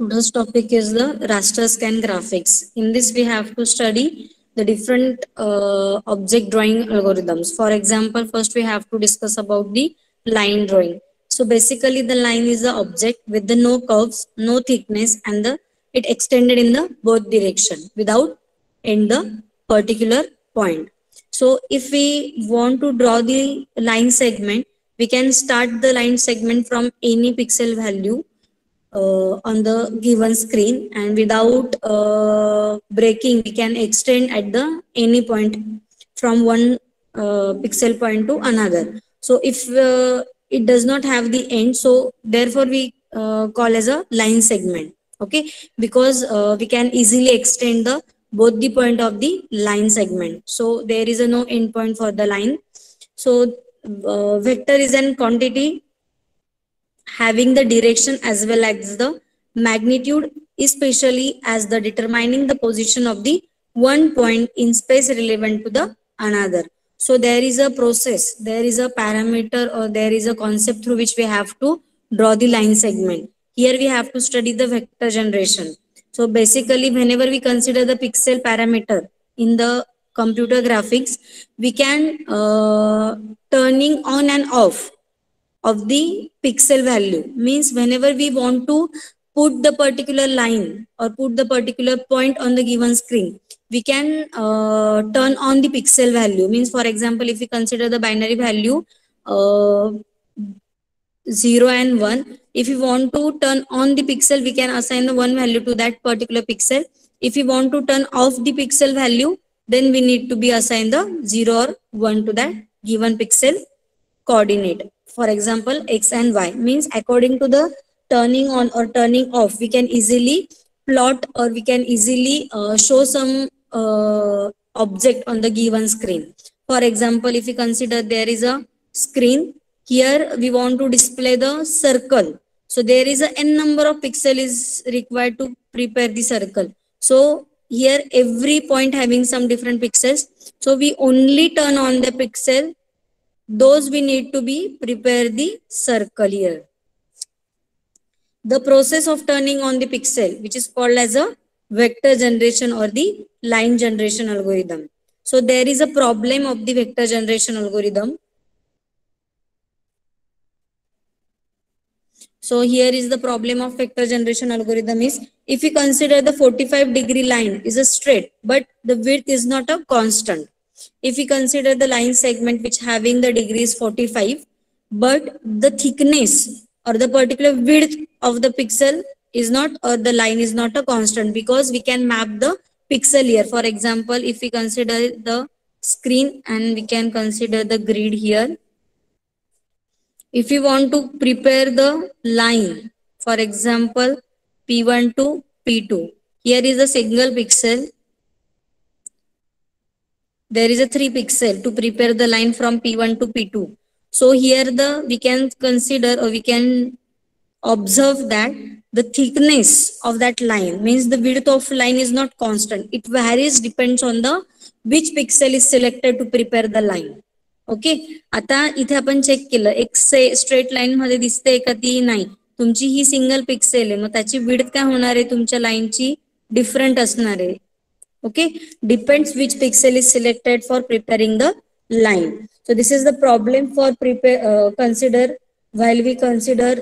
Today's topic is the raster scan graphics. In this, we have to study the different object drawing algorithms. For example, first we have to discuss about the line drawing. So basically, the line is the object with the no curves, no thickness, and the it extended in the both direction without end the particular point. So if we want to draw the line segment, we can start the line segment from any pixel value on the given screen, and without breaking we can extend at the any point from one pixel point to another. So if it does not have the end, so therefore we call as a line segment. Okay, because we can easily extend the both the point of the line segment, so there is a no end point for the line. So vector is an quantity having the direction as well as the magnitude, especially as the determining the position of the one point in space relevant to the another. So there is a process, there is a parameter, or there is a concept through which we have to draw the line segment. Here we have to study the vector generation. So basically, whenever we consider the pixel parameter in the computer graphics, we can turning on and off of the pixel value. Means whenever we want to put the particular line or put the particular point on the given screen, we can turn on the pixel value. Means for example, if we consider the binary value uh, 0 and 1, if we want to turn on the pixel, we can assign the one value to that particular pixel. If we want to turn off the pixel value, then we need to be assigned the 0 or 1 to that given pixel coordinate. For example, x and y, means according to the turning on or turning off, we can easily plot, or we can easily show some object on the given screen. For example, if we consider there is a screen, here we want to display the circle. So there is a n number of pixel is required to prepare the circle. So here every point having some different pixels. So we only turn on the pixel those we need to be prepare the circle here. The process of turning on the pixel, which is called as a vector generation or the line generation algorithm. So there is a problem of the vector generation algorithm. So here is the problem of vector generation algorithm is, if we consider the 45-degree line is a straight, but the width is not a constant. If we consider the line segment which having the degree is 45, but the thickness or the particular width of the pixel is not, or the line is not a constant, because we can map the pixel here. For example, if we consider the screen and we can consider the grid here. If you want to prepare the line, for example, P1 to P2, here is a single pixel. There is a 3 pixel to prepare the line from P1 to P2. So here we can consider, or we can observe that the thickness of that line, means the width of line is not constant. It varies, depends on the which pixel is selected to prepare the line. Okay, आता इथे आपण check केलं, एक straight line मध्ये दिसते का ती नाही, तुमची ही सिंगल पिक्सेल आहे, मग त्याची विड्थ काय होणार आहे, तुमच्या लाईनची डिफरंट असणार आहे. Okay, depends which pixel is selected for preparing the line. So this is the problem for consider while we consider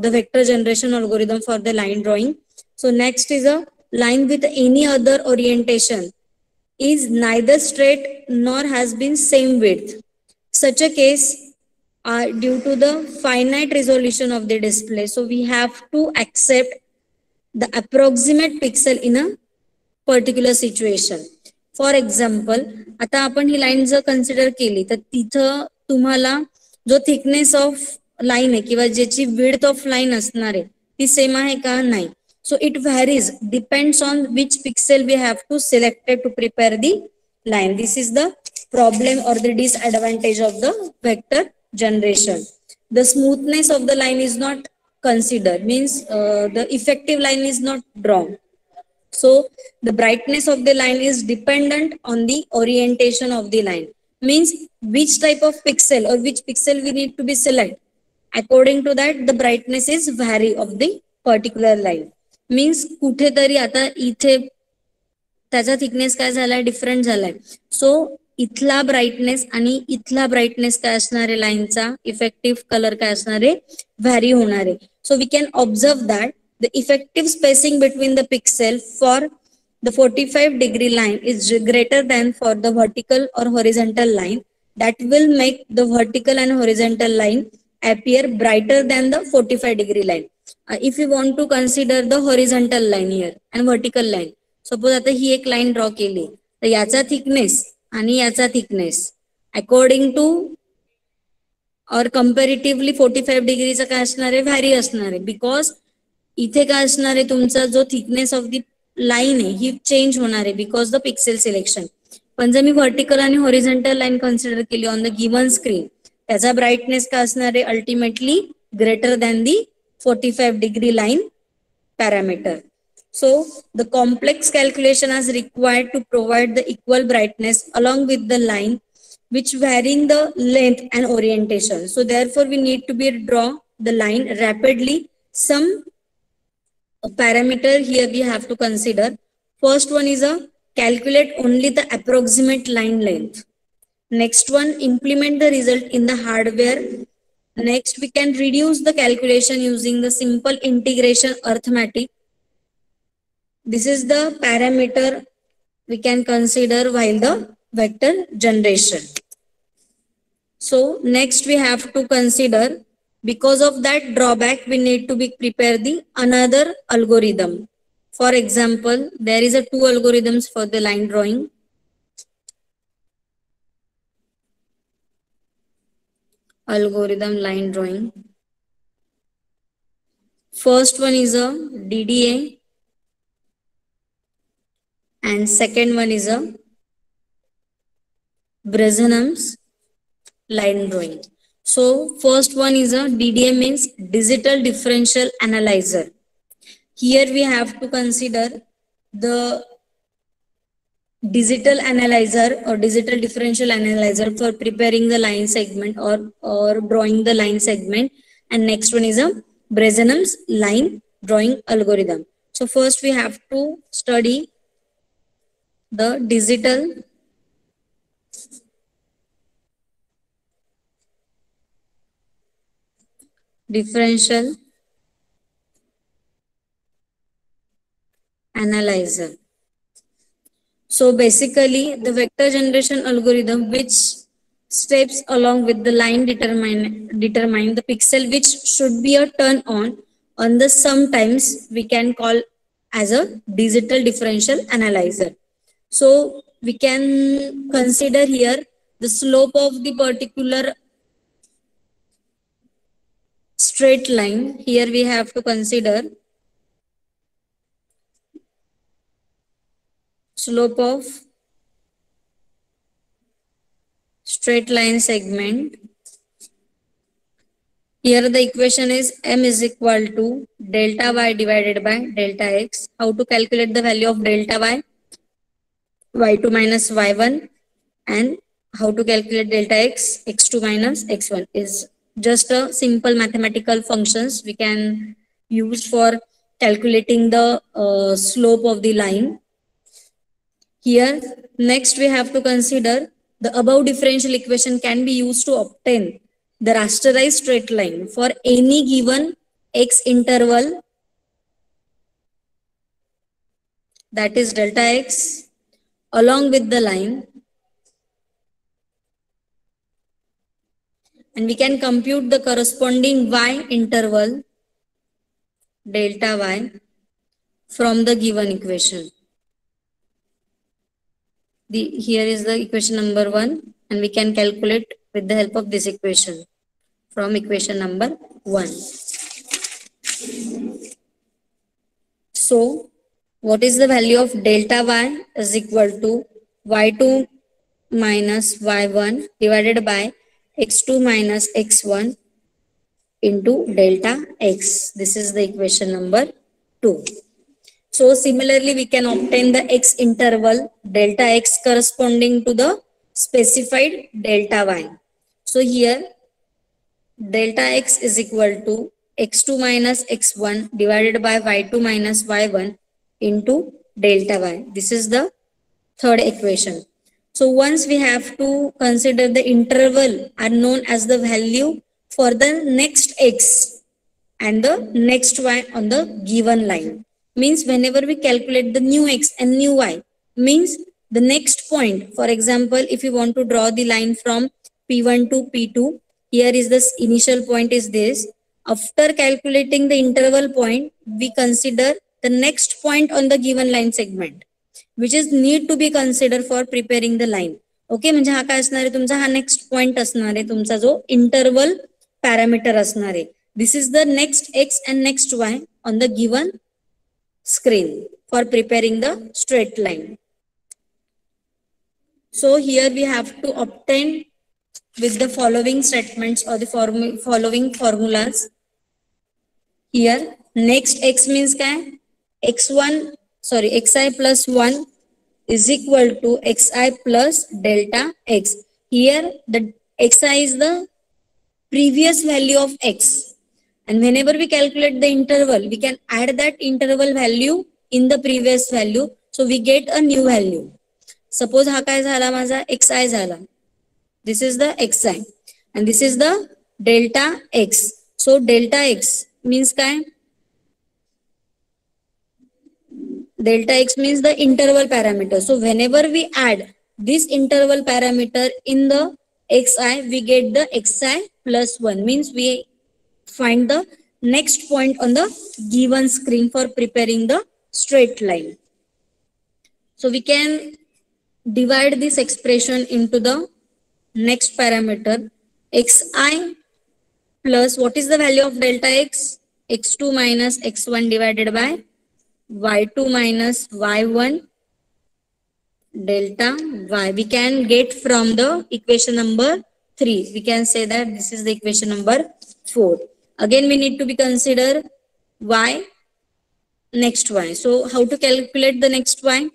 the vector generation algorithm for the line drawing. So next is a line with any other orientation is neither straight nor has been same width. Such a case due to the finite resolution of the display. So we have to accept the approximate pixel in a particular situation. For example, आता आपण ही line जर consider केली तर तिथं तुम्हाला जो thickness of line आहे किंवा ज्याची विड्थ ऑफ लाईन असणार आहे ती सेम आहे का, नाही. So it varies, depends on which pixel we have to selected to prepare the line. This is the problem or the disadvantage of the vector generation. The smoothness of the line is not considered, means the effective line is not drawn. So the brightness of the line is dependent on the orientation of the line, means which type of pixel or which pixel we need to be select. According to that, the brightness is vary of the particular line. Means कुठेतरी आता इथे त्याचा thickness काय झालाय, different झालाय. सो इथला brightness आणि इथला ब्राईटनेस काय असणार आहे, लाईनचा इफेक्टिव्ह कलर काय असणार आहे, व्हॅरी होणार आहे. So we can observe that the effective spacing between the pixel for the 45 degree line is greater than for the vertical or horizontal line. That will make the vertical and horizontal line appear brighter than the 45 degree line. If you want to consider the horizontal line here and vertical line, suppose आता ही एक line draw केली, तर याचा thickness आणि याचा thickness according to और comparatively 45 डिग्रीचा काय असणार आहे, व्हॅरी असणार आहे. बिकॉज इथे काय असणार आहे, तुमचा जो थिकनेस ऑफ दी लाईन आहे ही चेंज होणार आहे बिकॉज द पिक्सेल सिलेक्शन. पण जर मी व्हर्टिकल आणि हॉरिझॉन्टल लाईन कन्सिडर केली ऑन द गिवन स्क्रीन, त्याचा ब्राईटनेस काय असणार आहे, ultimately greater than the 45 degree line parameter. So the complex calculation is required to provide the equal brightness along with the line which varying the length and orientation. So therefore we need to be draw the line rapidly. Some parameter here we have to consider. First one is a calculate only the approximate line length. Next one, implement the result in the hardware. Next, we can reduce the calculation using the simple integration arithmetic. This is the parameter we can consider while the vector generation. So next we have to consider, because of that drawback, we need to be prepare the another algorithm. For example, there is a two algorithms for the line drawing. Algorithm line drawing. First one is a DDA and second one is a Bresenham's line drawing. So first one is a DDA, means digital differential analyzer. Here we have to consider the digital analyzer or digital differential analyzer for preparing the line segment or drawing the line segment. And next one is a Bresenham's line drawing algorithm. So first we have to study the digital differential analyzer. So basically the vector generation algorithm which steps along with the line determine the pixel which should be a turn on the sometimes we can call as a digital differential analyzer. So we can consider here the slope of the particular straight line. Here we have to consider slope of straight line segment. Here the equation is m is equal to delta y divided by delta x. How to calculate the value of delta y? y2 minus y1. And how to calculate delta x? x2 minus x1 is just a simple mathematical functions we can use for calculating the slope of the line. Here next we have to consider the above differential equation can be used to obtain the rasterized straight line for any given x interval, that is delta x, along with the line, and we can compute the corresponding y interval delta y from the given equation. Here is the equation number 1 and we can calculate with the help of this equation from equation number 1. So what is the value of delta y is equal to y2 minus y1 divided by x2 minus x1 into delta x. This is the equation number 2. So similarly we can obtain the x interval delta x corresponding to the specified delta y. So here delta x is equal to x2 minus x1 divided by y2 minus y1 into delta y. This is the third equation. So once we have to consider the interval unknown as the value for the next x and the next y on the given line. Means whenever we calculate the new x and new y, means the next point. For example, if you want to draw the line from P1 to P2, here is this initial point is this. After calculating the interval point, we consider the next point on the given line segment, which is need to be considered for preparing the line. Okay, म्हणजे हा काय असणार आहे तुमचा, हा next point असणार आहे तुमचा जो इंटरवल पॅरामीटर असणार आहे. This is the next x and next y on the given screen for preparing the straight line. So here we have to obtain with the following statements or the following formulas. Here next x means kya? xi plus 1 is equal to xi plus delta x. Here the xi is the previous value of x. And whenever we calculate the interval, we can add that interval value in the previous value. So we get a new value. Suppose हा काय झाला माझा xi झाला. This is the xi and this is the delta x. So delta x means काय? Delta x means the interval parameter. So whenever we add this interval parameter in the xi, we get the xi plus 1. Means we find the next point on the given screen for preparing the straight line. So we can divide this expression into the next parameter xi plus what is the value of delta x? x2 minus x1 divided by y2 minus y1 delta y. We can get from the equation number 3. We can say that this is the equation number 4. Again, we need to be consider y, next y. So how to calculate the next y?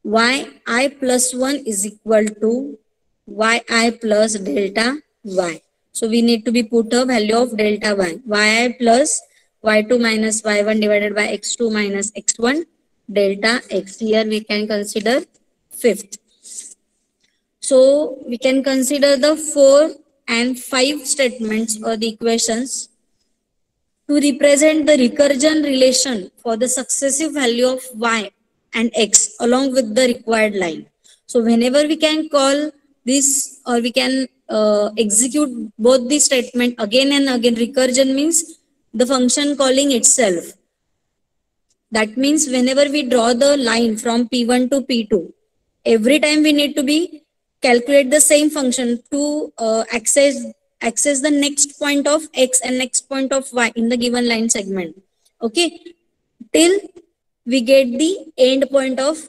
yi plus 1 is equal to yi plus delta y. So we need to be put a value of delta y. yi plus y2 minus y1 divided by x2 minus x1 delta x. Here we can consider fifth. So we can consider the 4 and 5 statements or the equations to represent the recursion relation for the successive value of y and x along with the required line. So whenever we can call this or we can execute both the statement again and again, recursion means the function calling itself. That means whenever we draw the line from P1 to P2, every time we need to be calculate the same function to access the next point of x and next point of y in the given line segment. Okay, till we get the end point of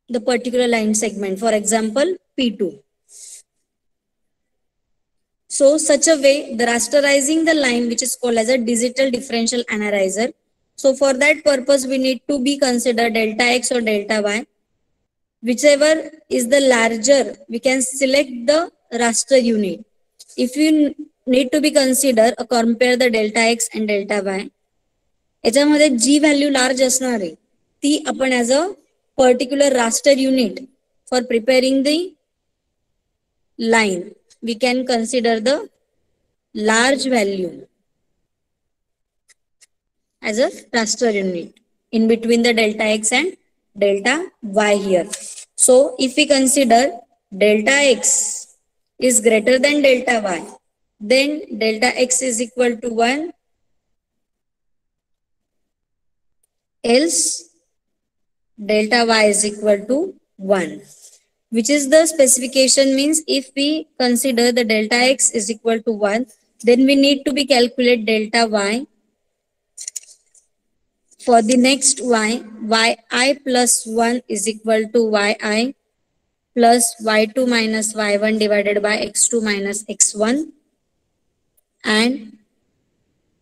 the particular line segment, for example P2. So such a way the rasterizing the line, which is called as a digital differential analyzer. So for that purpose we need to be consider delta x or delta y. Whichever is the larger, we can select the raster unit. If you need to be consider compare the delta x and delta y, याच्यामध्ये जी value large असणार आहे ती आपण as a particular raster unit for preparing the line, we can consider the large value as a raster unit in between the delta x and delta y here. So if we consider delta x is greater than delta y, then delta x is equal to 1, else delta y is equal to 1. Which is the specification means if we consider the delta x is equal to 1, then we need to be calculate delta y for the next y. yi plus 1 is equal to yi plus y2 minus y1 divided by x2 minus x1, and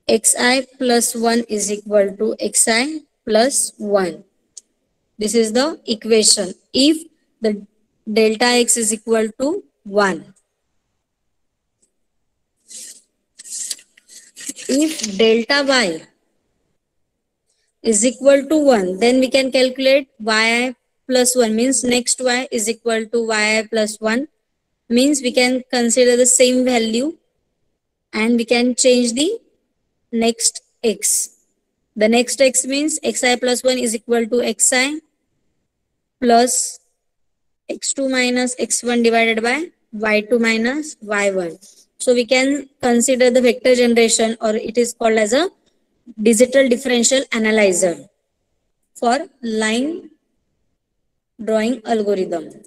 xi plus 1 is equal to xi plus 1. This is the equation if the delta x is equal to 1. If delta y is equal to 1, then we can calculate yi plus 1 means next y is equal to yi plus 1 means we can consider the same value and we can change the next x. The next x means xi plus 1 is equal to xi plus x2 minus x1 divided by y2 minus y1. So we can consider the vector generation, or it is called as a digital differential analyzer for line drawing algorithm.